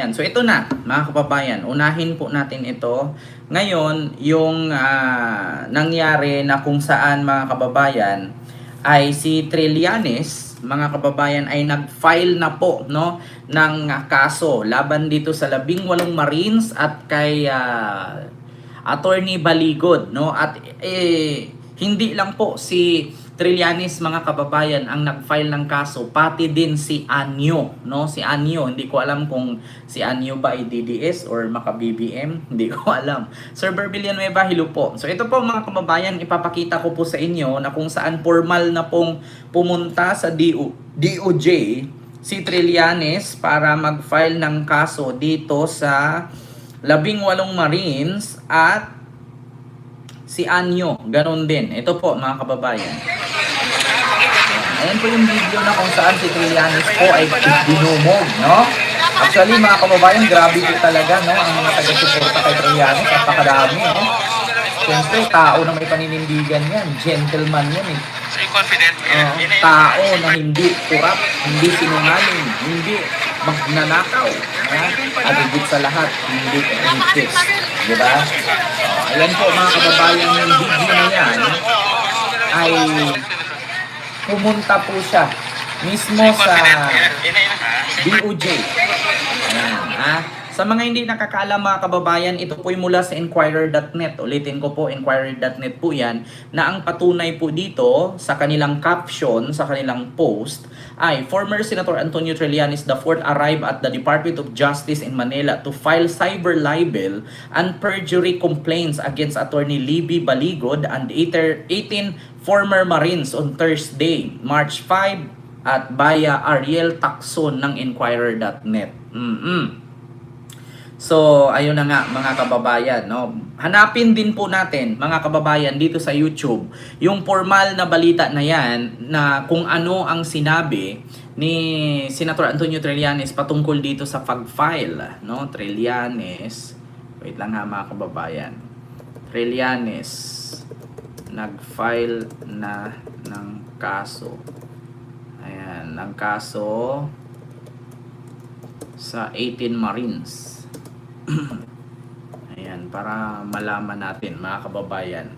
Yan. So ito na mga kababayan, unahin po natin ito. Ngayon, yung nangyari na kung saan mga kababayan ay si Trillanes, mga kababayan, ay nag-file na po no ng kaso laban dito sa 18 Marines at kay Attorney Baligod, no? At hindi lang po si Trillanes, mga kababayan, ang nag-file ng kaso, pati din si Anyo, no? Si Anyo, hindi ko alam kung si Anyo ba ay DDS or maka-BBM, hindi ko alam. Sir Villanueva, hello po. So ito po mga kababayan, ipapakita ko po sa inyo na kung saan formal na pong pumunta sa DOJ si Trillanes para mag-file ng kaso dito sa 18 Marines at si Anyo, ganun din. Ito po mga kababayan. Ayan po yung video na kung saan si Trillanes po ay binumog, no? Actually mga kababayan, grabe po talaga, no? Ang mga taga-suporta kay Trillanes, napakadami, no? Siyempre, tao na may paninindigan yan. Gentleman yan, eh. Tao na hindi kurap, hindi sinungaling, hindi magnanakaw. At higit sa lahat, hindi rapist. Diba? Ayan po mga kababayan, yung video na yan ay pumunta po siya mismo sa DOJ. Ayan, ha? Sa mga hindi nakakaalam mga kababayan, ito po mula sa Inquirer.net. Ulitin ko po, Inquirer.net po yan, na ang patunay po dito sa kanilang caption, sa kanilang post, ay former Senator Antonio Trillanes IV arrived at the Department of Justice in Manila to file cyber libel and perjury complaints against Attorney Libby Baligod and 18 former Marines on Thursday, March 5 at via Ariel Tacson ng Inquirer.net. So, ayun na nga mga kababayan, no? Hanapin din po natin mga kababayan dito sa YouTube yung formal na balita na yan na kung ano ang sinabi ni Senator Antonio Trillanes patungkol dito sa pag-file, no? Trillanes, wait lang ha mga kababayan. Trillanes nag-file na ng kaso. Ayan, ng kaso sa 18 Marines. Ayan, para malaman natin mga kababayan.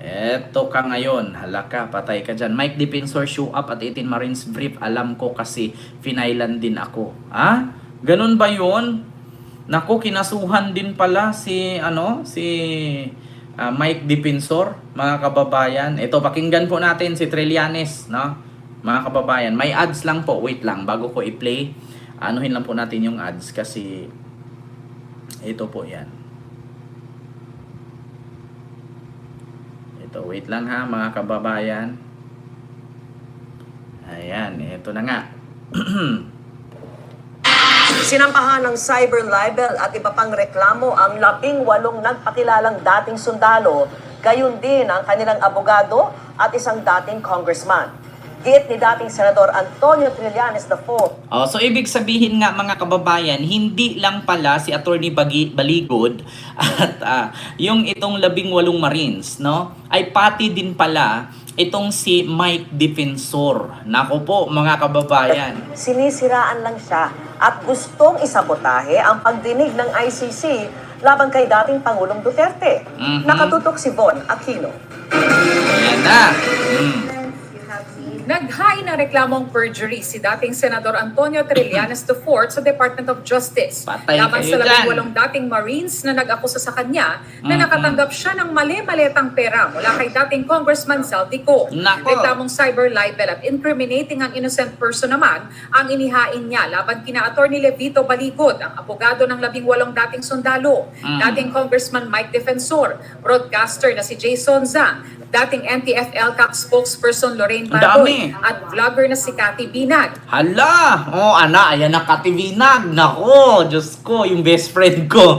Eto ka ngayon, halaka, patay ka dyan. Mike Defensor, show up at 18 Marines brief. Alam ko kasi finailan din ako. Ha? Ganun ba yun? Naku, kinasuhan din pala si Mike Defensor, mga kababayan. Ito, pakinggan po natin si Trillanes, no? Mga kababayan, may ads lang po. Wait lang, bago ko i-play, anuhin lang po natin yung ads kasi ito po yan. Ito, wait lang ha mga kababayan. Ayan, ito na nga. Sinampahan ng cyber libel at iba pang reklamo ang 18 nagpakilalang dating sundalo, gayon din ang kanilang abogado at isang dating congressman. Giit ni dating Senador Antonio Trillanes IV. So ibig sabihin nga mga kababayan, hindi lang pala si Attorney Baligod at yung itong 18 Marines, no? Ay pati din pala itong si Mike Defensor. Nako po mga kababayan. Sinisiraan lang siya at gustong isabotahe ang pagdinig ng ICC laban kay dating Pangulong Duterte. Nakatutok si Von Aquino. Ayan na. Naghain ng reklamong perjury si dating Senador Antonio Trillanes IV sa Department of Justice laban sa 18 dating Marines na nag-akusa sa kanya na nakatanggap siya ng mali-maletang pera mula kay dating Congressman Saldico. Reklamong cyber libel at incriminating ang innocent person naman ang inihain niya laban kina Attorney Levito Baligod, ang abogado ng 18 dating sundalo, dating Congressman Mike Defensor, broadcaster na si Jason Zhang, dating NTFL CAC spokesperson Lorraine Badoy, at vlogger na si Cathy Binag. Hala! Ayan na Cathy Binag. Nako, Diyos ko, yung best friend ko.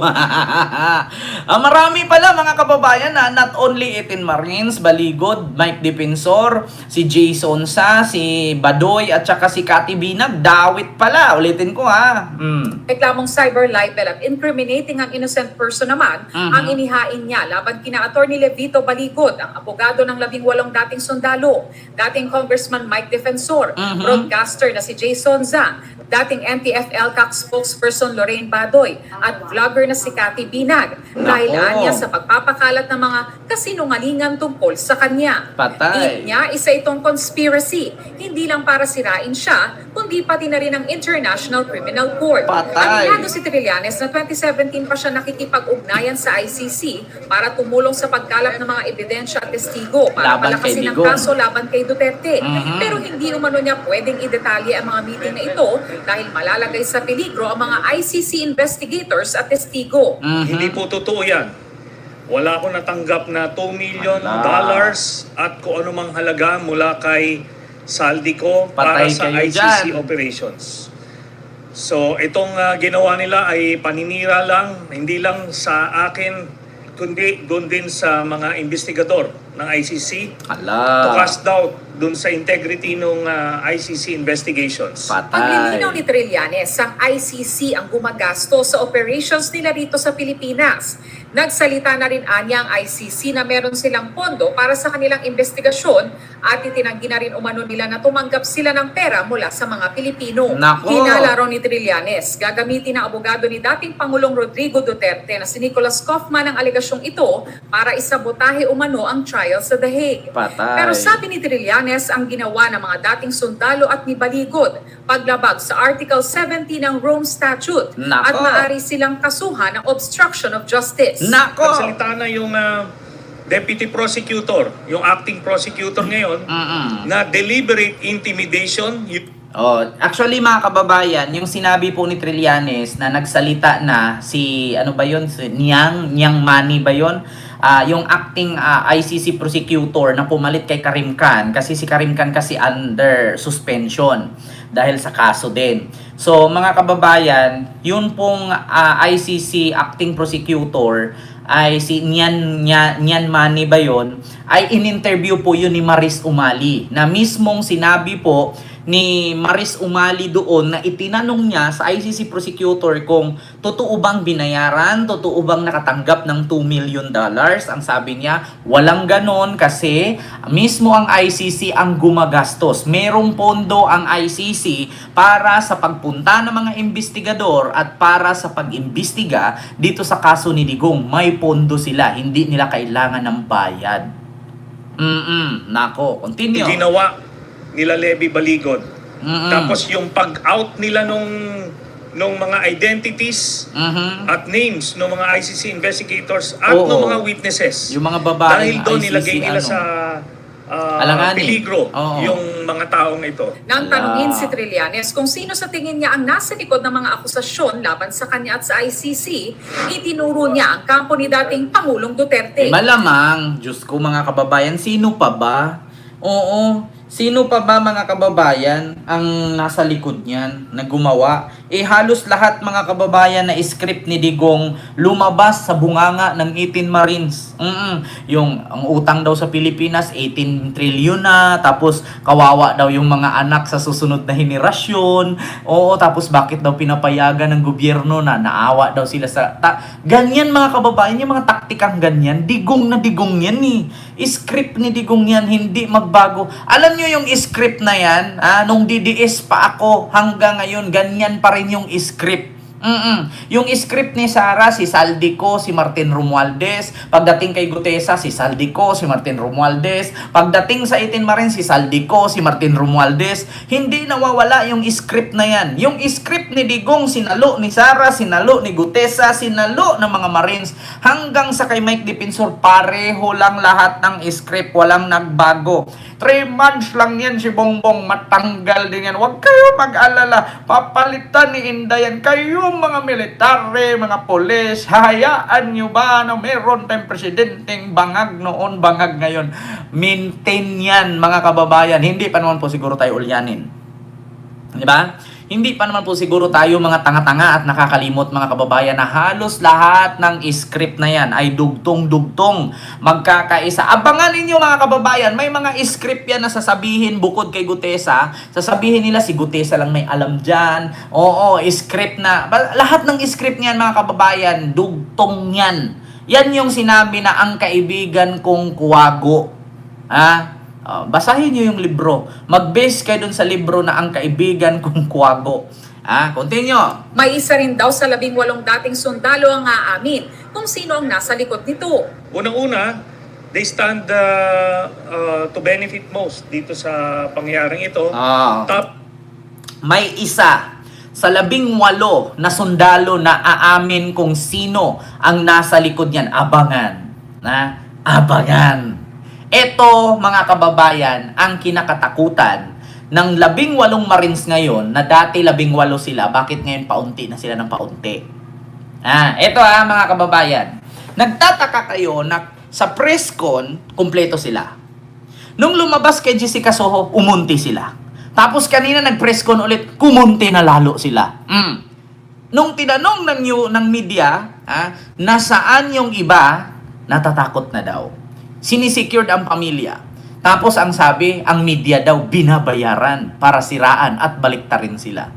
Marami pala mga kababayan na not only 18 Marines, Baligod, Mike Defensor, si Jason Sa, si Badoy, at saka si Cathy Binag. Dawit pala. Ulitin ko ha. Reklamong cyber libel at incriminating ang innocent person naman ang inihain niya laban kina Attorney Levito Baligod, ang abogado ng 18 dating sundalo, dating Congressman Mike Defensor, Mhm. broadcaster na si Jason Zhang, dating NTFL CAC spokesperson Lorraine Badoy, at vlogger na si Cathy Binag, dahil Nako. anya sa pagpapakalat ng mga kasinungalingan tungkol sa kanya. Patay. Hit niya, isa itong conspiracy, hindi lang para sirain siya, kundi pati na rin ang International Criminal Court. Patay. Aminado si Trillanes na 2017 pa siya nakikipag-ugnayan sa ICC para tumulong sa pagkalap ng mga ebidensya at testigo para Laban kay palakasin ang Digong. kaso laban kay Duterte. Mhm. Pero hindi umano niya pwedeng idetalye ang mga meeting na ito dahil malalagay sa peligro ang mga ICC investigators at testigo. Mhm. Hindi po totoo yan. Wala akong natanggap na $2 million at kung ano mang halaga mula kay saldi ko para Patay sa kayo ICC dyan. operations. So itong ginawa nila ay paninira lang, hindi lang sa akin, kundi doon din sa mga investigador ng ICC to Hala. cast doubt doon sa integrity ng ICC investigations. Patay. Paglilinaw ni Trillanes, ang ICC ang gumagasto sa operations nila dito sa Pilipinas. Nagsalita na rin anya ang ICC na meron silang pondo para sa kanilang investigasyon at itinanggi na rin umano nila na tumanggap sila ng pera mula sa mga Pilipino. Nako. Hinalaro ni Trillanes, gagamitin ng abogado ni dating Pangulong Rodrigo Duterte na si Nicholas Kaufman ang alegasyong ito para isabotahe umano ang trial sa The Hague. Patay. Pero sabi ni Trillanes, ang ginawa ng mga dating sundalo at ni Baligod, paglabag sa Article 70 ng Rome Statute Nako. at maaari silang kasuhan ng obstruction of justice. Nako. Nagsalita na yung deputy prosecutor, yung acting prosecutor ngayon, Mm-mm. na deliberate intimidation. Oh, actually mga kababayan, yung sinabi po ni Trillanes na nagsalita na si ano ba 'yon? Si Nyang Mani ba 'yon? Yung acting ICC prosecutor na pumalit kay Karim Khan kasi si Karim Khan kasi under suspension dahil sa kaso din. So mga kababayan, yun pong ICC acting prosecutor ay si Nyan Mani ba yun, ay in-interview po yun ni Maris Umali na mismong sinabi po ni Maris Umali doon na itinanong niya sa ICC prosecutor kung totoo bang binayaran, totoo bang nakatanggap ng $2 million. Ang sabi niya, walang ganon kasi mismo ang ICC ang gumagastos. Merong pondo ang ICC para sa pagpunta ng mga investigador at para sa pag-imbestiga dito sa kaso ni Digong. May pondo sila, hindi nila kailangan ng bayad. Nako, continue. Ginawa nila Levy Baligod. Mm-mm. Tapos yung pag-out nila nung mga identities Mhm. at names ng mga ICC investigators at Oo. ng mga witnesses. Yung mga babaeng Dahil doon ICC, nilagay nila sa Alanganin. peligro Oo. yung mga taong ito. Nang Ala. tanungin si Trillanes kung sino sa tingin niya ang nasa likod ng mga akusasyon laban sa kanya at sa ICC, itinuro niya ang kampo ni dating Pangulong Duterte. Malamang, Diyos ko mga kababayan, sino pa ba? Oo, sino pa ba mga kababayan ang nasa likod niyan na gumawa? Halos lahat mga kababayan na script ni Digong lumabas sa bunganga ng 18 Marines. Yung ang utang daw sa Pilipinas 18 trillion na, tapos kawawa daw yung mga anak sa susunod na henerasyon. Oo, tapos bakit daw pinapayagan ng gobyerno na naawa daw sila sa ganyan mga kababayan, yung mga taktikang ganyan, Digong na Digong yan eh. Script ni Digong yan, hindi magbago. Alam nyo yung script na yan, nung DDS pa ako hanggang ngayon, ganyan pa rin yung script. Yung script ni Sara, si Saldico, si Martin Romualdez. Pagdating kay Gutesa, si Saldico, si Martin Romualdez. Pagdating sa 18 Marines, si Saldico, si Martin Romualdez. Hindi nawawala yung script na yan. Yung script ni Digong, sinalo ni Sara, sinalo ni Gutesa, sinalo ng mga Marines. Hanggang sa kay Mike Defensor, pareho lang lahat ng script. Walang nagbago. 3 months lang yan si Bongbong, matanggal din yan. Huwag kayo mag-alala. Papalitan ni Inday yan. Kayo mga military, mga polis, hayaan nyo ba na meron tayong presidenteng bangag noon, bangag ngayon? Maintain yan mga kababayan. Hindi pa naman po siguro tayo ulyanin. Di ba? Hindi pa naman po siguro tayo mga tanga-tanga at nakakalimot mga kababayan na halos lahat ng script na yan ay dugtong-dugtong magkakaisa. Abangan ninyo mga kababayan, may mga script yan na sasabihin bukod kay Gutesa. Sasabihin nila si Gutesa lang may alam dyan. Oo, script na. Lahat ng script niyan mga kababayan, dugtong yan. Yan yung sinabi na ang kaibigan kong kuwago. Basahin nyo yung libro. Mag-base kayo dun sa libro na Ang Kaibigan Kong Kuwago. Continue. May isa rin daw sa 18 dating sundalo ang aamin kung sino ang nasa likod nito. Unang-una, they stand to benefit most dito sa pangyayaring ito. May isa sa 18 na sundalo na aamin kung sino ang nasa likod niyan. Abangan. Abangan. Ito, mga kababayan, ang kinakatakutan ng 18 Marines ngayon na dati 18 sila. Bakit ngayon paunti na sila ng paunti? Ito mga kababayan. Nagtataka kayo na sa press con, kumpleto sila. Nung lumabas kay Jessica Soho, umunti sila. Tapos kanina nag-press con ulit, kumunti na lalo sila. Nung tinanong ng media, nasaan yung iba, natatakot na daw. Sinisecured ang pamilya. Tapos ang sabi, ang media daw binabayaran para siraan at baliktarin sila.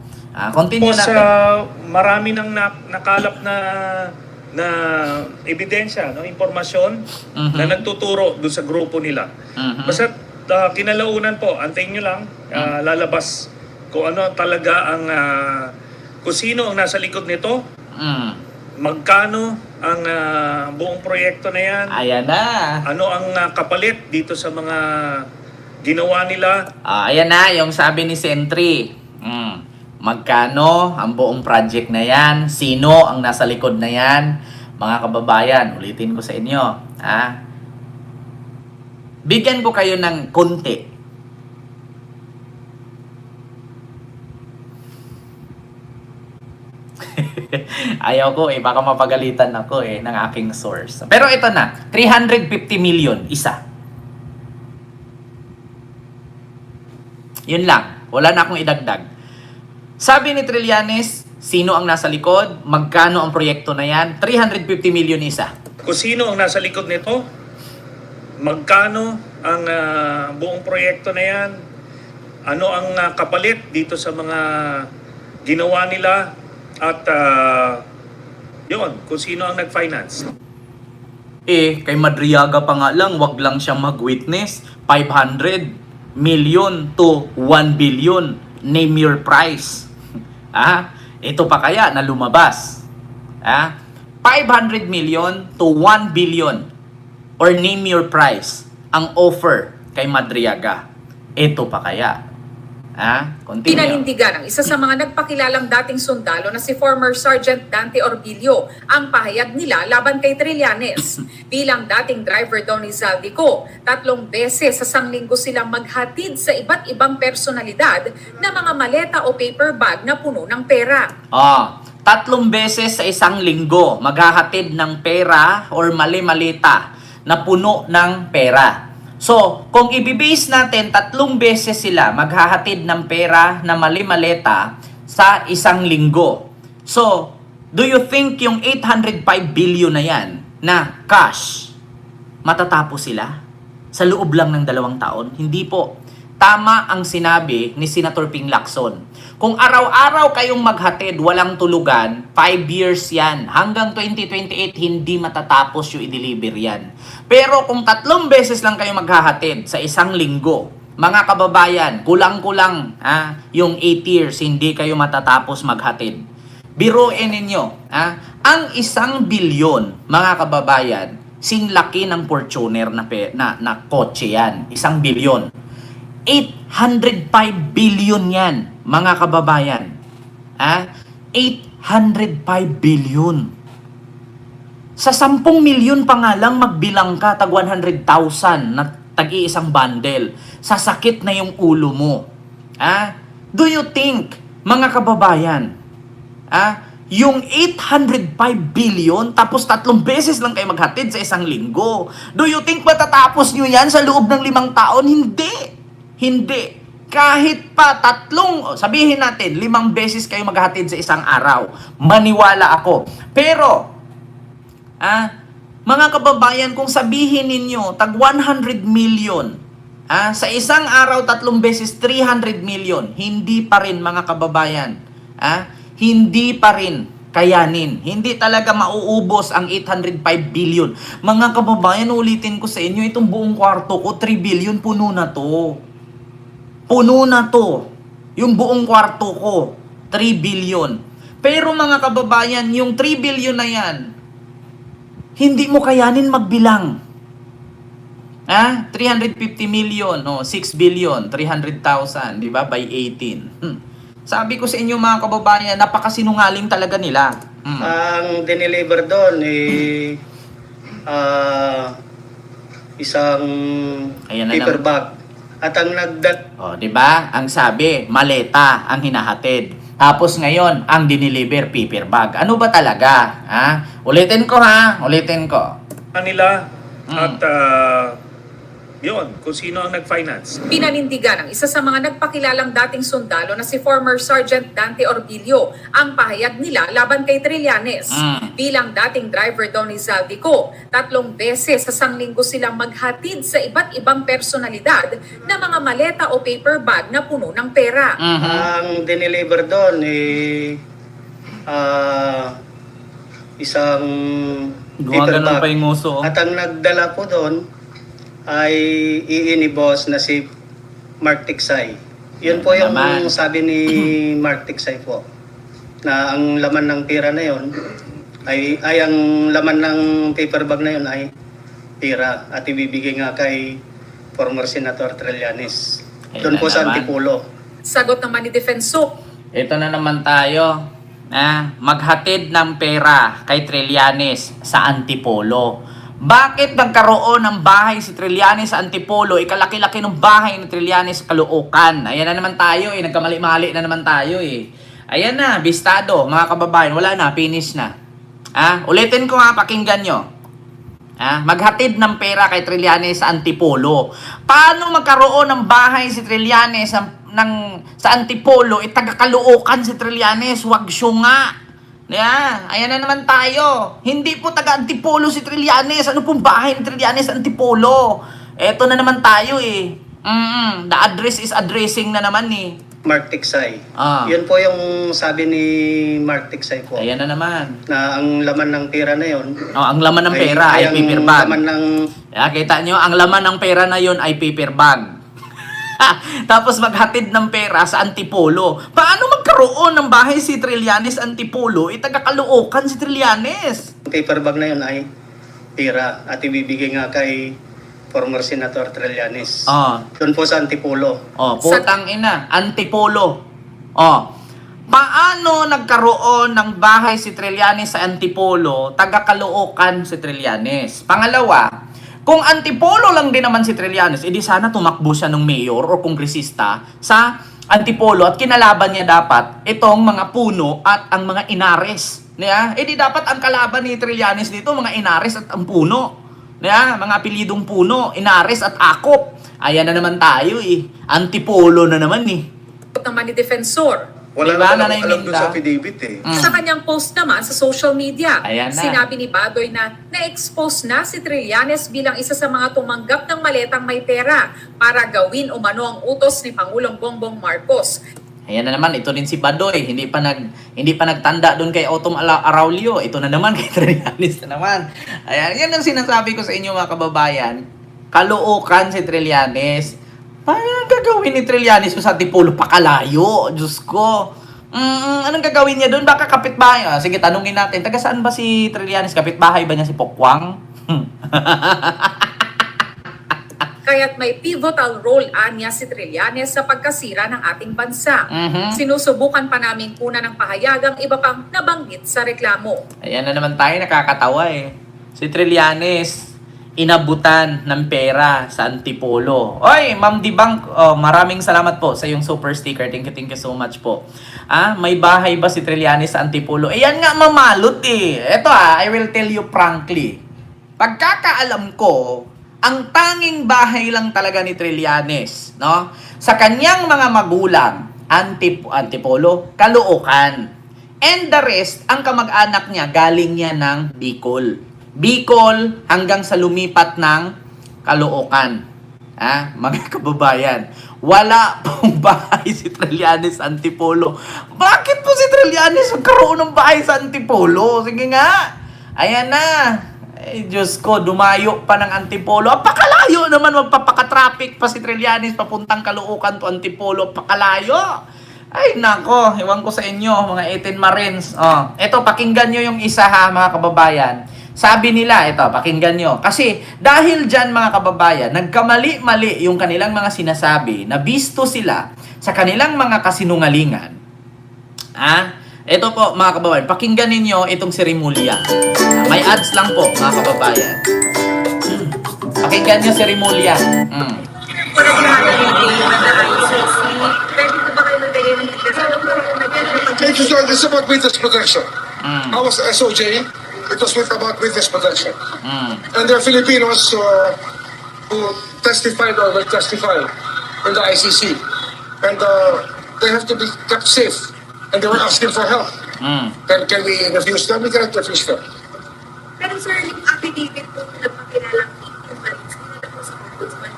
Continue Tapos natin. marami nang nakalap na ebidensya, impormasyon na nagtuturo doon sa grupo nila. Basta kinalaunan po, antayin nyo lang, lalabas kung ano talaga ang, kung sino ang nasa likod nito, magkano ang buong proyekto na yan, Ayan na. ano ang kapalit dito sa mga ginawa nila. Ayan na, yung sabi ni Sentry. Magkano ang buong project na yan? Sino ang nasa likod na yan? Mga kababayan, ulitin ko sa inyo. Bigyan ko kayo ng konti. Ayaw ko baka mapagalitan ako ng aking source. Pero ito na, 350 million, isa. Yun lang, wala na akong idagdag. Sabi ni Trillanes, sino ang nasa likod? Magkano ang proyekto na yan? 350 million isa. Kung sino ang nasa likod nito, magkano ang buong proyekto na yan, ano ang kapalit dito sa mga ginawa nila, at yun, kung sino ang nag-finance. Kay Madriaga pa nga lang, wag lang siyang mag-witness. 500 million to 1 billion. Name your price. Ito pa kaya na lumabas. 500 million to 1 billion. Or name your price. Ang offer kay Madriaga. Ito pa kaya. Continue. Pinanindigan ng isa sa mga nagpakilalang dating sundalo na si former Sergeant Dante Orbilio ang pahayag nila laban kay Trillanes. Bilang dating driver daw ni Zaldico, 3 beses sa sanglinggo silang maghatid sa iba't ibang personalidad na mga maleta o paper bag na puno ng pera. 3 beses sa isang linggo maghahatid ng pera or mali-malita na puno ng pera. So, kung ibibase natin, 3 beses sila maghahatid ng pera na mali-maleta sa isang linggo. So, do you think yung 805 billion na yan na cash, matatapos sila sa loob lang ng 2 taon? Hindi po. Tama ang sinabi ni Senator Ping Lacson. Kung araw-araw kayong maghatid, walang tulugan, 5 years yan. Hanggang 2028, hindi matatapos yung i-deliver yan. Pero kung 3 beses lang kayo maghahatid sa isang linggo, mga kababayan, kulang-kulang yung 8 years, hindi kayo matatapos maghatid. Biruin ninyo, ang 1 bilyon, mga kababayan, sinlaki ng Fortuner na kotse yan. 1 bilyon. 805 billion yan, mga kababayan. 805 billion. Sa 10 milyon pa nga lang magbilang ka, tag 100,000 na tag-iisang bundle. Sasakit na yung ulo mo. Do you think, mga kababayan, yung 805 billion, tapos 3 beses lang kayo maghatid sa isang linggo, do you think matatapos nyo yan sa loob ng 5 taon? Hindi. Hindi. Kahit pa 3, sabihin natin, 5 beses kayo maghahatid sa isang araw. Maniwala ako. Pero, mga kababayan, kung sabihin ninyo, tag 100 million, sa isang araw 3 beses, 300 million, hindi pa rin, mga kababayan. Hindi pa rin. kayanin. Hindi talaga mauubos ang 805 billion. Mga kababayan, ulitin ko sa inyo, itong buong kwarto ko, 3 billion, puno na to. Puno na to. Yung buong kwarto ko, 3 billion. Pero mga kababayan, yung 3 billion na yan, hindi mo kayanin magbilang. 350 million, 6 billion, 300,000, di ba? By 18. Sabi ko sa inyo mga kababayan, napakasinungaling talaga nila. Ang dineliver doon isang Ayan na paper naman. bag. At ang Di ba? Ang sabi, maleta ang hinahatid. Tapos ngayon, ang dineliver, paper bag. Ano ba talaga? Ulitin ko ulitin ko. Kanila at yun, kung sino ang nag-finance. Pinanindigan ng isa sa mga nagpakilalang dating sundalo na si former Sergeant Dante Orbilio ang pahayag nila laban kay Trillanes. Bilang dating driver daw ni Zaldico, 3 beses sa sanglinggo silang maghatid sa iba't ibang personalidad na mga maleta o paper bag na puno ng pera. ang dineliver doon isang paper Gumagano bag. pa yung nguso. At ang nagdala po doon ay iini boss na si Mark Tiksay. Yun po yung Naman. sabi ni Mark Tiksay po, na ang laman ng pera na yun ay ang laman ng paper bag na yun ay pera at ibibigay nga kay former Senator Trillanes. Ayun Doon na po sa naman. Antipolo. Sagot naman ni Defenso, Ito na naman tayo. Maghatid ng pera kay Trillanes sa Antipolo. Bakit nagkaroon ng bahay si Trillanes sa Antipolo? Ikalaki-laki ng bahay ni Trillanes sa Caloocan. Ayan na naman tayo Nagkamali-mali na naman tayo Ayan na, bistado. Mga kababayan, wala na, finish na. Ulitin ko pakinggan nyo. Maghatid ng pera kay Trillanes sa Antipolo. Paano magkaroon ng bahay si Trillanes sa Antipolo? Taga Caloocan si Trillanes, wag siyo nga. Ayan na naman tayo. Hindi po taga Antipolo si Trillanes. Ano pong bahay ni Trillanes sa Antipolo? Eto na naman tayo The address is addressing na naman Mark Tiksay. Yun po yung sabi ni Mark Tiksay po, Ayan na naman. na ang laman ng pera na yun Ang laman ng pera ay ang paper bag. laman ng Kita nyo, ang laman ng pera na yon ay paper bag. Tapos maghatid ng pera sa Antipolo. Paano magkaroon ng bahay si Trillanes Antipolo? Taga Caloocan si Trillanes. paper bag na yun ay pera at ibibigay nga kay former Senator Trillanes. Doon po sa Antipolo. Putang ina, Antipolo. Paano nagkaroon ng bahay si Trillanes sa Antipolo? Taga Caloocan si Trillanes. Pangalawa, kung Antipolo lang din naman si Trillanes, edi sana tumakbo siya ng mayor o kongresista sa Antipolo at kinalaban niya dapat itong mga puno at ang mga inares. Edi dapat ang kalaban ni Trillanes dito, mga inares at ang puno. Mga apelyidong puno, inares at akop. Ayan na naman tayo Antipolo na naman sagot naman ni Defensor. Wala Diba, naman Nanay ako alam doon Minda? sa affidavit Sa kanyang post naman sa social media, Ayan na. sinabi ni Badoy na na-expose na si Trillanes bilang isa sa mga tumanggap ng maletang may pera para gawin umano ang utos ni Pangulong Bongbong Marcos. Ayan na naman, ito din si Badoy. Hindi pa nagtanda doon kay Autumn Araulio. Ito na naman kay Trillanes na naman. Ayan, yan ang sinasabi ko sa inyo mga kababayan. Caloocan si Trillanes. Paano gagawin ni Trillanes sa Antipolo? Pakalayo. Diyos ko. Anong gagawin niya doon? Baka kapitbahay. Sige, tanungin natin. Taga saan ba si Trillanes? Kapitbahay ba niya si Pokwang? Kaya't may pivotal role anya si Trillanes sa pagkasira ng ating bansa. Sinusubukan pa namin kunan ng pahayag ang iba pang nabanggit sa reklamo. Ayan na naman tayo, nakakatawa Si Trillanes, inabutan ng pera sa Antipolo. Oy, Ma'am Dibang, maraming salamat po sa yung super sticker. Thank you so much po. May bahay ba si Trillanes sa Antipolo? Ayan nga, mamalot Ito I will tell you frankly. Pagkakaalam ko, ang tanging bahay lang talaga ni Trillanes, no? Sa kanyang mga magulang, Antipolo, Caloocan. And the rest, ang kamag-anak niya, galing niya ng Bicol. Bicol hanggang sa lumipat ng Caloocan. mga kababayan, wala pong bahay si Trillanes sa Antipolo. Bakit po si Trillanes magkaroon ng bahay sa Antipolo? Sige nga. Ayan na. Eh, Diyos ko, dumayo pa ng Antipolo. Apakalayo naman, magpapaka-traffic pa si Trillanes papuntang Caloocan to Antipolo. Apakalayo. Ay, nako, iwan ko sa inyo, mga 18 Marines. Eto, pakinggan nyo yung isa ha, mga kababayan. Sabi nila, ito, pakinggan nyo. Kasi dahil dyan, mga kababayan, nagkamali-mali yung kanilang mga sinasabi, nabisto sila sa kanilang mga kasinungalingan. Ito po, mga kababayan, pakinggan ninyo itong si Rimulya. May ads lang po, mga kababayan. Pakinggan nyo si Rimulya. Thank you, John. This is about witness protection. I was SOJ. It was about witness protection. And there are Filipinos who testified or will testify in the ICC. And they have to be kept safe. And they were asking for help. Can we refuse them? We cannot refuse them. Pero sir, yung affidavit po na nagpakilalang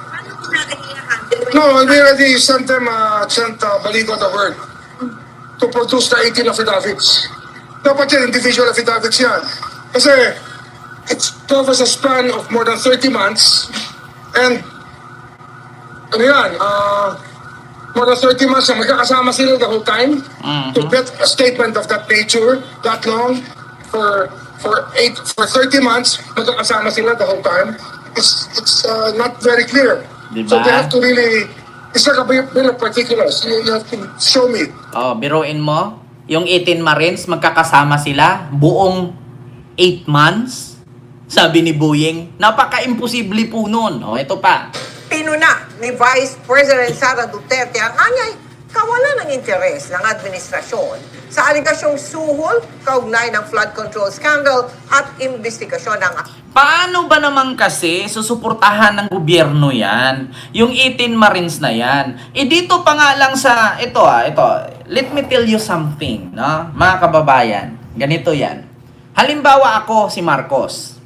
paano po natin i-handle? No, we already sent them, Baligo the word to produce the 18 affidavits. Dapat yan, individual affidavits yan. Kasi it covers a span of more than 30 months and more than 30 months na magkakasama sila the whole time to get a statement of that nature, that long, for 30 months, magkakasama sila the whole time. It's not very clear. Diba? So they have to really, it's like a bill of particulars. You have to show me. Biruin mo, yung 18 Marines, magkakasama sila, buong 8 months. Sabi ni Boying, napaka-imposible po nun. Ito pa. Pinuna ni Vice President Sara Duterte ang anyay kawalan ng interes ng administrasyon sa aligasyong suhol kaugnay ng flood control scandal at investigasyon ng Paano ba naman kasi susuportahan ng gobyerno yan? Yung 18 Marines na yan. Dito pa nga lang sa, ito. Let me tell you something, no? Mga kababayan. Ganito yan. Halimbawa ako, si Marcos.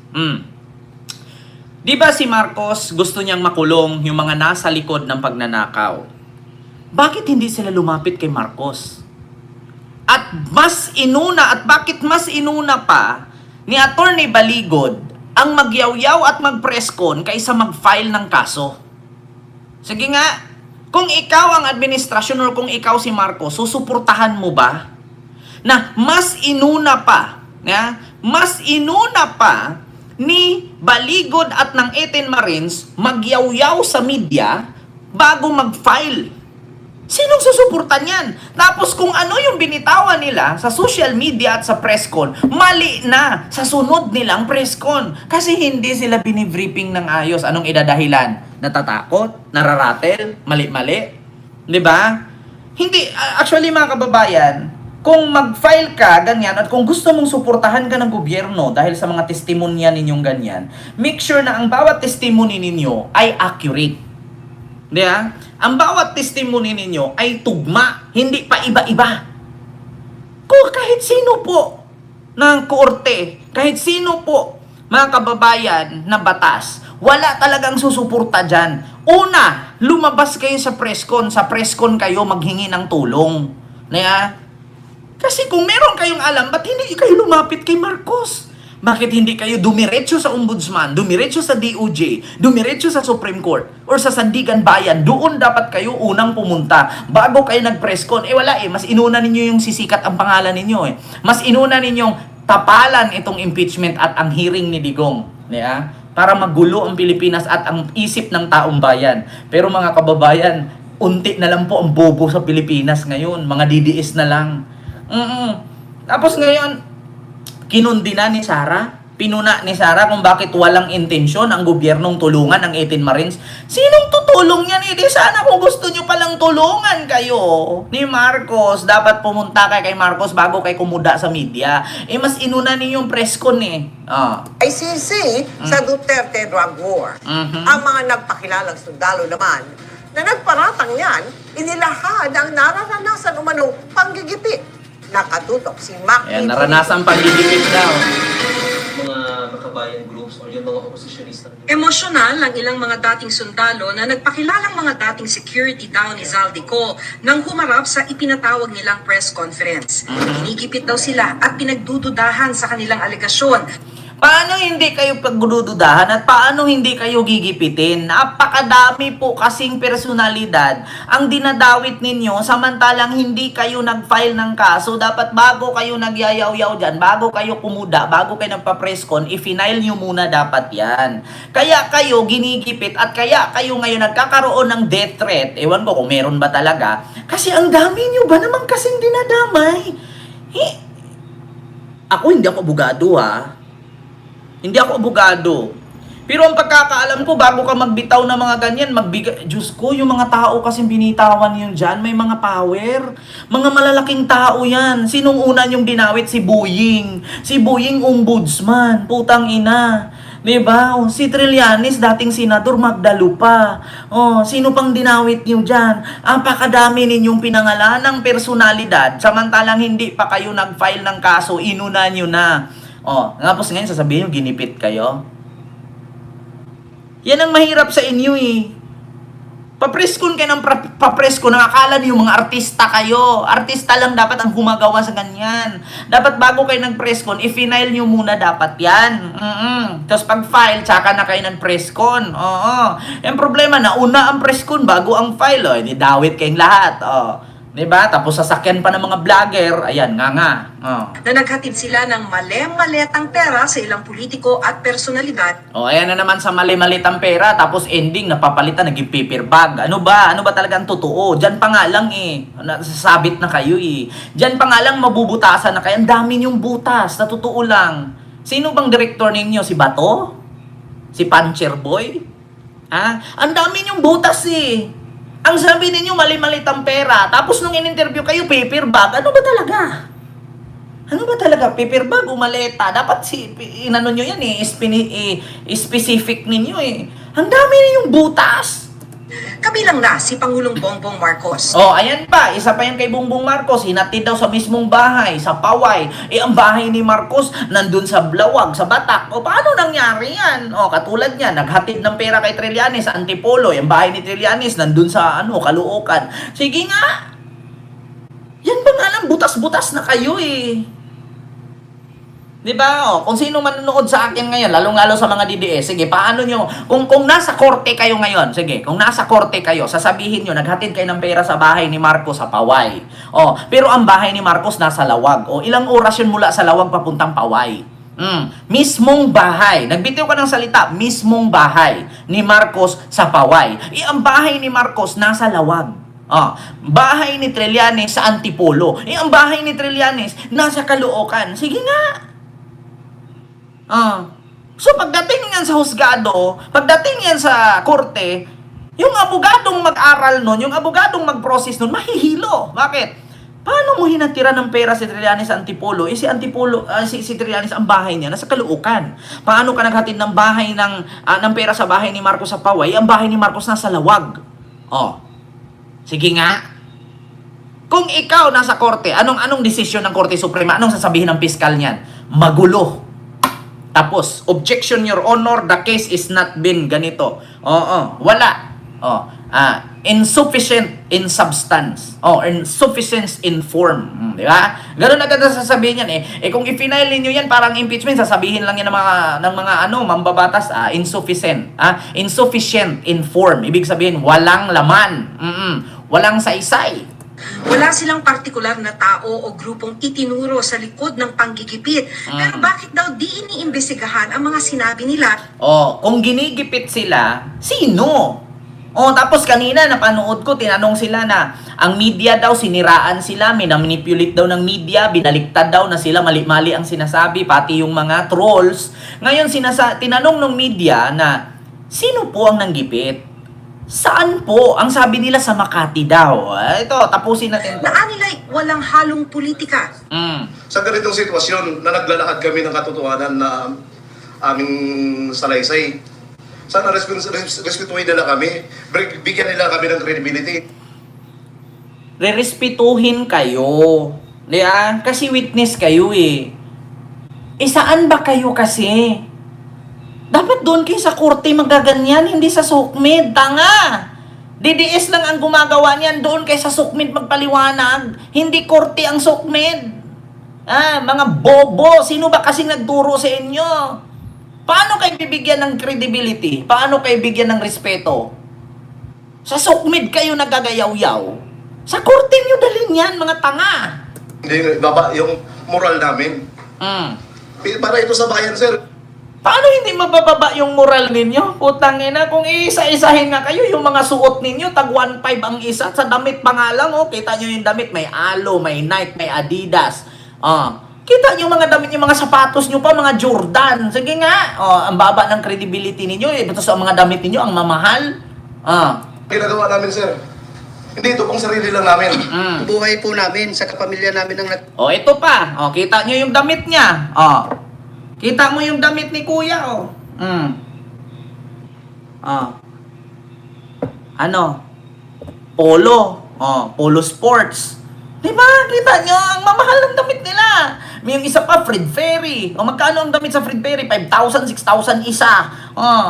Di ba si Marcos gusto niyang makulong yung mga nasa likod ng pagnanakaw? Bakit hindi sila lumapit kay Marcos? At bakit mas inuna pa ni Attorney Baligod ang magyaw-yaw at mag-press-con kaysa mag-file ng kaso? Sige nga, kung ikaw ang administrasyon or kung ikaw si Marcos, susuportahan mo ba na mas inuna pa ni Baligod at ng 18 Marines magyaw-yaw sa media bago mag-file? Sinong susuportan yan? Tapos kung ano yung binitawan nila sa social media at sa presscon, mali na sa sunod nilang presscon. Kasi hindi sila binibriefing ng ayos. Anong idadahilan? Natatakot? Nararatel? Mali-mali? Diba? Hindi. Actually, mga kababayan, kung mag-file ka, ganyan, at kung gusto mong suportahan ka ng gobyerno dahil sa mga testimonya ninyong ganyan, make sure na ang bawat testimony ninyo ay accurate. Diba? Ang bawat testimony ninyo ay tugma, hindi pa iba-iba. Kung kahit sino po ng korte, kahit sino po, mga kababayan na batas, wala talagang susuporta dyan. Una, lumabas kayo sa presscon. Sa presscon kayo maghingi ng tulong. Diba? Kasi kung meron kayong alam, ba't hindi kayo lumapit kay Marcos? Bakit hindi kayo dumiretso sa Ombudsman, dumiretso sa DOJ, dumiretso sa Supreme Court, or sa Sandigan Bayan? Doon dapat kayo unang pumunta bago kayo nag-presscon. Wala mas inuna ninyo yung sisikat ang pangalan ninyo Mas inuna ninyong tapalan itong impeachment at ang hearing ni Digong. Para magulo ang Pilipinas at ang isip ng taong bayan. Pero mga kababayan, unti na lang po ang bobo sa Pilipinas ngayon. Mga DDS na lang. Tapos ngayon, kinundina ni Sara, pinuna ni Sara kung bakit walang intensyon ang gobyernong tulungan ng 18 Marines. Sinong tutulong yan? Di sana kung gusto nyo palang tulungan kayo ni Marcos, dapat pumunta kay Marcos bago kay kumuda sa media. Mas inuna ninyong presscon ICC sa Duterte drug war. Ang mga nagpakilalang sundalo naman na nagparatang yan, inilahad ang nararanasan umanong panggigipit. Nakatutok si Mac. Naranasan pagigipit daw. Mga makabayan group Emosyonal ang ilang mga dating sundalo na nagpakilalang mga dating security daw ni Zaldico nang humarap sa ipinatawag nilang press conference. Inigipit daw sila at pinagdududahan sa kanilang alegasyon. Paano hindi kayo pagdududahan at paano hindi kayo gigipitin? Napakadami po kasing personalidad ang dinadawit ninyo samantalang hindi kayo nag-file ng kaso. Dapat bago kayo nagyayaw-yaw dyan, bago kayo kumuda, bago kayo nagpa-presscon, i-final nyo muna dapat yan. Kaya kayo ginigipit at kaya kayo ngayon nagkakaroon ng death threat. Ewan ko kung meron ba talaga. Kasi ang dami nyo ba naman kasing dinadamay? Ako hindi ako abogado Hindi ako abogado. Pero ang pagkakaalam ko, bago ka magbitaw ng mga ganyan, Diyos ko, yung mga tao kasing binitawan yun dyan, may mga power. Mga malalaking tao yan. Sinong una yung dinawit? Si Boying. Si Boying ombudsman. Putang ina. Diba? Si Trillanes, dating senador, Magdalupa. Sino pang dinawit nyo dyan? Apakadami ninyong pinangalan ng personalidad. Samantalang hindi pa kayo nag-file ng kaso, inuna nyo na. Tapos ngayon sasabihin nyo, ginipit kayo. Yan ang mahirap sa inyo Papreskon kayo ng papreskon. Akala niyo mga artista kayo. Artista lang dapat ang gumagawa sa ganyan. Dapat bago kayo nag-preskon, i-final nyo muna dapat yan. Tapos pag-file, tsaka na kayo nag-preskon. Yung problema, nauna ang preskon bago ang file. Di dawit kayong lahat. Diba? Tapos sasakyan pa ng mga vlogger. Ayan, nga. Na naghatid sila ng mali-maletang pera sa ilang politiko at personalidad. Ayan na naman sa mali-malitang pera. Tapos ending, napapalitan, naging paper bag. Ano ba? Ano ba talaga ang totoo? Diyan pa nga lang nasasabit na kayo Diyan pa nga lang mabubutasan na kayo. Ang dami niyong butas. Na totoo lang. Sino bang director ninyo? Si Bato? Si Puncher Boy? Ang dami niyong butas Ang sabi ninyo, mali-malitang pera. Tapos nung in-interview kayo, paper bag. Ano ba talaga? Ano ba talaga? Paper bag o maleta? Dapat inano nyo yan specific ninyo Ang dami ninyong butas. Kabilang na si Pangulong Bongbong Marcos. Ayan pa. Isa pa yan kay Bongbong Marcos. Hinatid daw sa mismong bahay, sa Paway. Ang bahay ni Marcos, nandun sa Blawag, sa Batak. Paano nangyari yan? Katulad niya, naghatid ng pera kay Trillanes sa Antipolo. Yung bahay ni Trillanes, nandun sa Caloocan. Sige nga. Yan ba nga lang, butas-butas na kayo Diba? Kung sino man nanonood sa akin ngayon, lalong-lalo sa mga DDS, sige, paano nyo, kung nasa korte kayo ngayon, sige, kung nasa korte kayo, sasabihin nyo, naghatid kayo ng pera sa bahay ni Marcos sa Paway. Pero ang bahay ni Marcos nasa Lawag. Ilang oras yun mula sa Lawag papuntang Paway. Mismong bahay. Nagbitiw ka ng salita, mismong bahay ni Marcos sa Paway. Ang bahay ni Marcos nasa Lawag. Bahay ni Trillanes sa Antipolo. Ang bahay ni Trillanes nasa Caloocan. Sige nga. So pagdating yan sa husgado, pagdating yan sa korte, yung abogadong mag-aral nun, yung abogadong mag-process nun, mahihilo. Bakit? Paano mo hinatira ng pera si Trillanes sa Antipolo? Si Antipolo, si Trillanes, ang bahay niya nasa Caloocan. Paano ka naghatid ng bahay ng pera sa bahay ni Marcos sa Paway? Ang bahay ni Marcos nasa Lawag. Sige nga. Kung ikaw nasa korte, anong desisyon ng Korte Suprema? Anong sasabihin ng piskal niyan? Magulo. Tapos, objection, Your Honor, the case is not been ganito. Wala. Insufficient in substance. Insufficient in form. Di ba? Ganun agad na sasabihin yan kung i-final niyo yan, parang impeachment, sasabihin lang yan ng mga mambabatas, insufficient. Insufficient in form. Ibig sabihin, walang laman. Walang saysay. Wala silang partikular na tao o grupong itinuro sa likod ng panggigipit. Pero bakit daw di iniimbestigahan ang mga sinabi nila? Kung ginigipit sila, sino? Tapos kanina napanood ko, tinanong sila na ang media daw, siniraan sila, minamipulate daw ng media, binaliktad daw na sila, mali-mali ang sinasabi, pati yung mga trolls. Ngayon, tinanong ng media na, sino po ang nanggipit? Saan po? Ang sabi nila sa Makati daw. Ito, tapusin natin to. Naanilay walang halong politika. Sa ganitong sitwasyon na naglalakad kami ng katotohanan na aming salaysay, sana respetuhin nila kami, bigyan nila kami ng credibility. Rerespetuhin kayo. Diba? Kasi witness kayo Saan ba kayo kasi? doon kayo sa korte magaganyan, hindi sa SOCMED. Tanga! DDS lang ang gumagawa niyan. Doon kayo sa SOCMED magpaliwanag. Hindi korte ang SOCMED. Mga bobo. Sino ba kasing nagturo sa inyo? Paano kayo bibigyan ng credibility? Paano kayo bigyan ng respeto? Sa SOCMED kayo nagagayaw-yaw. Sa korte nyo dalhin yan, mga tanga. Hindi, baba yung moral namin. Para ito sa bayan, sir. Paano hindi mabababa yung moral ninyo? Putang ina, kung iisa-isahin nga kayo, yung mga suot ninyo, tag 1.5 ang isa, sa damit pa nga lang, oh, kita nyo yung damit, may Alo, may Nike, may Adidas. Kita nyo mga damit, yung mga sapatos nyo pa, mga Jordan. Sige nga, ang baba ng credibility ninyo, tapos ang mga damit ninyo, ang mamahal. Ginagawa namin, sir. Hindi, ito pong sarili lang namin. Buhay po namin sa kapamilya namin ng Ito pa. Kita nyo yung damit niya. Kita mo yung damit ni kuya, Ano? Polo. Polo Sports. Diba? Kita nyo, ang mamahal ng damit nila. May yung isa pa, Fred Ferry. Magkano ang damit sa Fred Ferry? 5,000, 6,000 isa.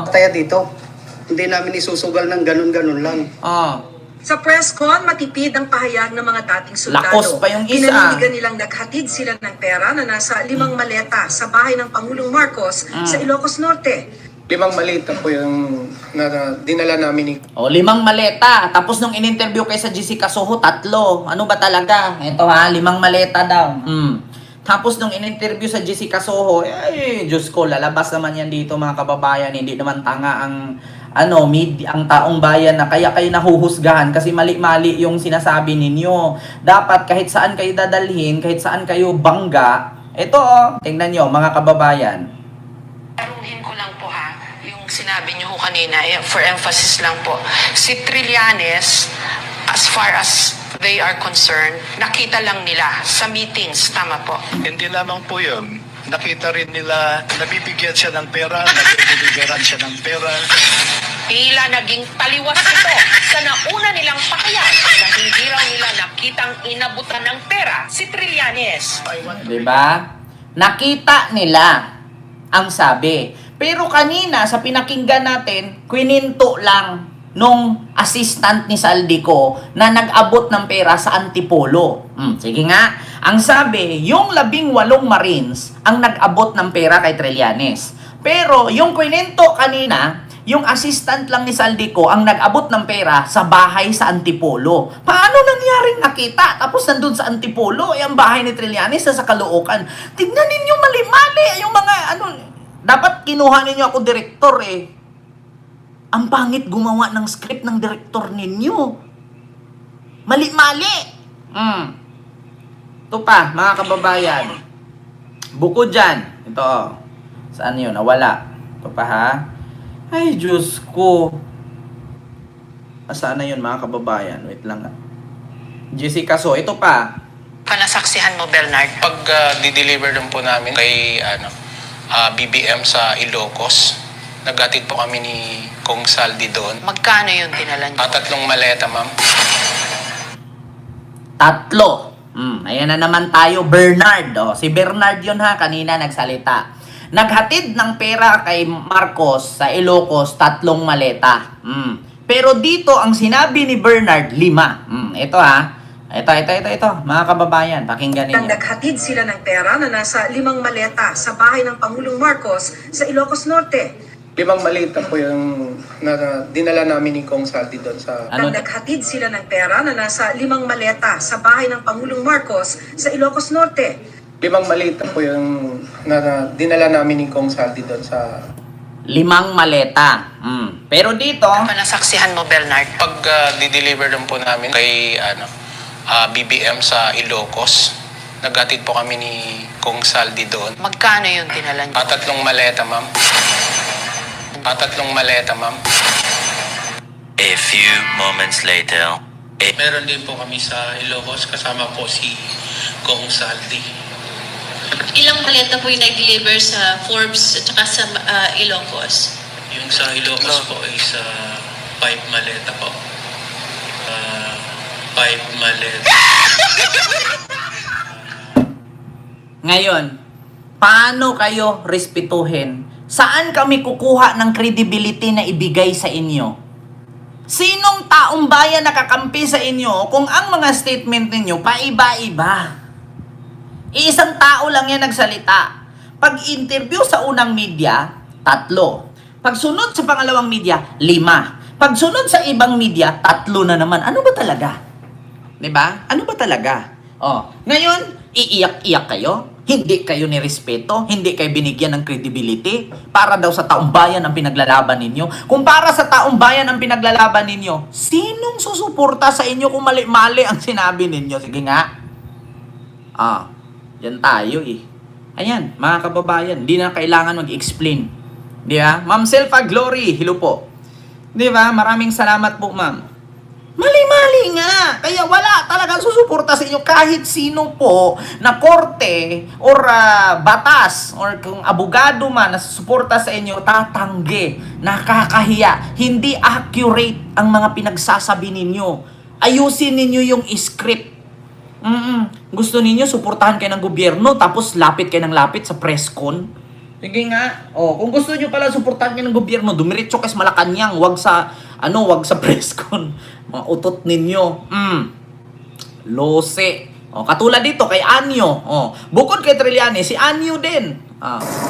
Kaya dito, hindi namin isusugal ng ganun-ganun lang. Sa press con, matipid ang pahayag ng mga dating sundalo. Lakos pa yung isa. Pinaninigan nilang naghatid sila ng pera na nasa 5 maleta sa bahay ng Pangulong Marcos sa Ilocos Norte. 5 malita po yung dinala namin ni 5 maleta. Tapos nung in-interview kay sa Jessica Soho, 3. Ano ba talaga? Ito 5 maleta daw. Tapos nung in-interview sa Jessica Soho, Diyos ko, lalabas naman yan dito mga kababayan. Hindi naman tanga ang ang taong bayan na kaya kayo nahuhusgahan kasi mali-mali yung sinasabi ninyo. Dapat kahit saan kayo dadalhin, kahit saan kayo bangga, ito tingnan nyo mga kababayan. Aruhin ko lang po yung sinabi niyo kanina, for emphasis lang po. Si Trillanes, as far as they are concerned, nakita lang nila sa meetings, tama po. Hindi lamang po yun. Nakita rin nila, nabibigyan siya ng pera, nabibigyan siya ng pera. Tila naging taliwas ito sa nauna nilang pakayag na hindi raw nila nakitang inabutan ng pera si Trillanes. Diba? Nakita nila ang sabi. Pero kanina sa pinakinggan natin, kwininto lang nung assistant ni Saldico na nag-abot ng pera sa Antipolo. Sige nga. Ang sabi, yung 18 Marines ang nag-abot ng pera kay Trillanes. Pero yung kwininto kanina, yung assistant lang ni Saldico ang nag-abot ng pera sa bahay sa Antipolo. Paano nangyaring nakita? Tapos nandun sa Antipolo, ang bahay ni Trillanes sa Caloocan. Tignan ninyo mali-mali yung mga dapat kinuha ninyo ako direktor Ang pangit gumawa ng script ng direktor ninyo. Mali-mali. Ito pa, mga kababayan. Bukod dyan. Ito. Saan yun? Nawala. Ito pa Ay, Diyos ko. Saan na yun, mga kababayan? Wait lang. Jessica So, ito pa. Panasaksihan mo, Bernard. Pag di-deliver din po namin kay BBM sa Ilocos, naghatid po kami ni Kong Saldi doon. Magkano yung dinala niyo? 3 maleta, ma'am. 3. Ayan na naman tayo, Bernard. Si Bernard yun kanina nagsalita. Naghatid ng pera kay Marcos sa Ilocos, 3 maleta. Pero dito, ang sinabi ni Bernard, 5. Ito Ito, mga kababayan, pakinggan ninyo. Naghatid sila ng pera na nasa 5 maleta sa bahay ng Pangulong Marcos sa Ilocos Norte. 5 malita po yung dinala namin ni Kong Saldi doon sa Naghatid sila ng pera na nasa 5 maleta sa bahay ng Pangulong Marcos sa Ilocos Norte. 5 malita po yung dinala namin ni Kong Saldi doon sa 5 maleta. Pero dito, Panasaksihan mo, Bernard. Pag di-deliver din po namin kay BBM sa Ilocos, naghatid po kami ni Kong Saldi doon. Magkano yung dinala niyo? 3 maleta, ma'am. 3 maleta, ma'am. A few moments later. Meron din po kami sa Ilocos, kasama po si Kong Saldi. Ilang maleta po yung nag-deliver sa Forbes at saka sa Ilocos? Yung sa Ilocos po is 5 maleta po. 5 maleta. ngayon, paano kayo respetuhin Saan kami kukuha ng credibility na ibigay sa inyo? Sinong taong bayan nakakampi sa inyo kung ang mga statement ninyo paiba-iba? Iisang tao lang yan nagsalita. Pag-interview sa unang media, 3. Pagsunod sa pangalawang media, 5. Pagsunod sa ibang media, 3 na naman. Ano ba talaga? 'Di ba? Ano ba talaga? Ngayon, iiyak-iyak kayo? Hindi kayo nirespeto? Hindi kayo binigyan ng credibility? Para daw sa taong bayan ang pinaglalaban ninyo? Kung para sa taong bayan ang pinaglalaban ninyo, sinong susuporta sa inyo kung mali-mali ang sinabi ninyo? Sige nga. Yan tayo eh. Ayan, mga kababayan, di na kailangan mag-explain. Di ba? Ma'am Selfa Glory, hello po. Di ba? Maraming salamat po, ma'am. Mali-mali nga. Kaya wala talagang susuporta sa inyo kahit sino po na korte or batas or kung abogado man na susuporta sa inyo, tatanggi. Nakakahiya. Hindi accurate ang mga pinagsasabi ninyo. Ayusin ninyo yung script. Gusto ninyo suportahan kayo ng gobyerno tapos lapit kayo ng lapit sa press con? Sige nga. Kung gusto niyo pala suportahan kayo ng gobyerno, dumiretso kayo sa Malacanang, wag sa press con. Mga utot ninyo. Lose. Katulad dito kay Anyo. Bukod kay Trillanes, si Anyo din.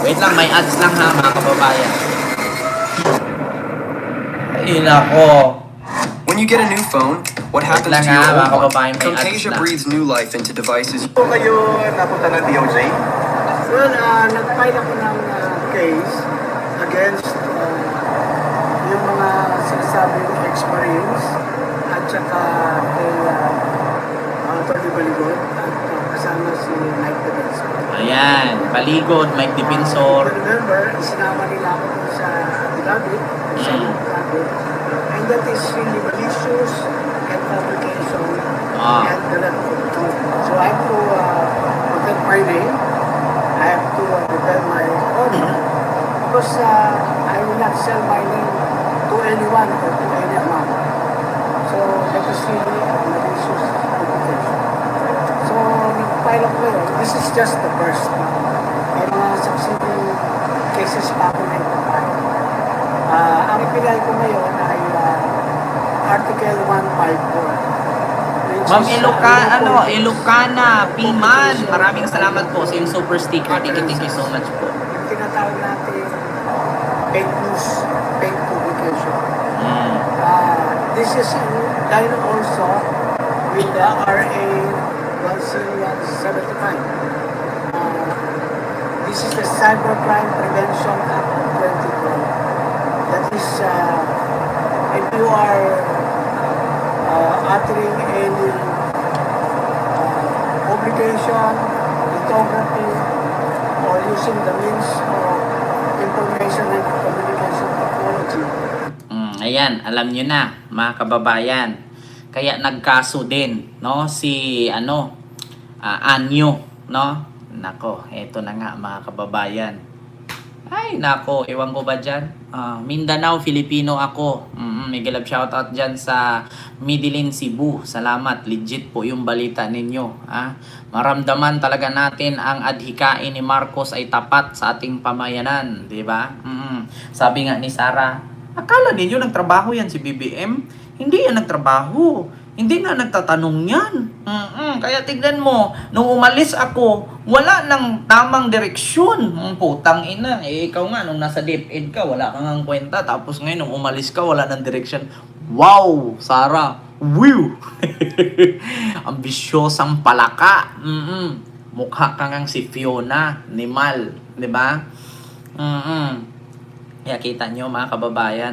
Wait lang, may ads lang ha, mga kababayan. Ay, nako. When you get a new phone, what happens to your old one? Camtasia breathes new life into devices. Po kayo napunta ng DOJ? Well, nag-file ako ng case against yung mga sinasabing ex-Marines at saka kay Tony Baligod at kasama si Mike Defensor. Ayan, Baligod, Mike Defensor. Remember, isinama nila ako sa affidavit, sa affidavit, and that is really malicious and fabrication and the lack of truth. So I have to protect my name. I have to defend my honor because I will not sell my name to anyone or to any amount. So that is really malicious reputation. So nag-file ako ngayon. This is just the first. May mga succeeding cases pa ako na ipapile. Ang ipinay ko ngayon ay Article 154. Ma'am Ilocana, Piman, maraming salamat po sa yung super sticker. Thank you so much po. Yung tinatawag natin fake news, fake publication. This is done also with the RA 175. This is the Cybercrime Prevention Act of 2012. That is, if you are uttering any publication, lithography, or using the means of information and communication technology. Ayan, alam nyo na, mga kababayan. Kaya nagkaso din, no, si Anyo, no? Nako, eto na nga, mga kababayan. Ay, nako, ewan ko ba dyan? Mindanao, Filipino ako. Miguel love shoutout dyan sa Midilin, Cebu. Salamat, legit po yung balita ninyo. Maramdaman talaga natin ang adhikain ni Marcos ay tapat sa ating pamayanan, di ba? Sabi nga ni Sara, akala ninyo nagtrabaho yan si BBM? Hindi yan nagtrabaho. Hindi nga nagtatanong yan. Kaya tignan mo, nung umalis ako, wala nang tamang direksyon. Putang ina. Ikaw nga, nung nasa DepEd ka, wala kang ang kwenta. Tapos ngayon, nung umalis ka, wala nang direksyon. Wow, Sara. Woo! Ambisyosang palaka. Mukha kang si Fiona ni Mal. Diba? Kaya kita nyo, mga kababayan.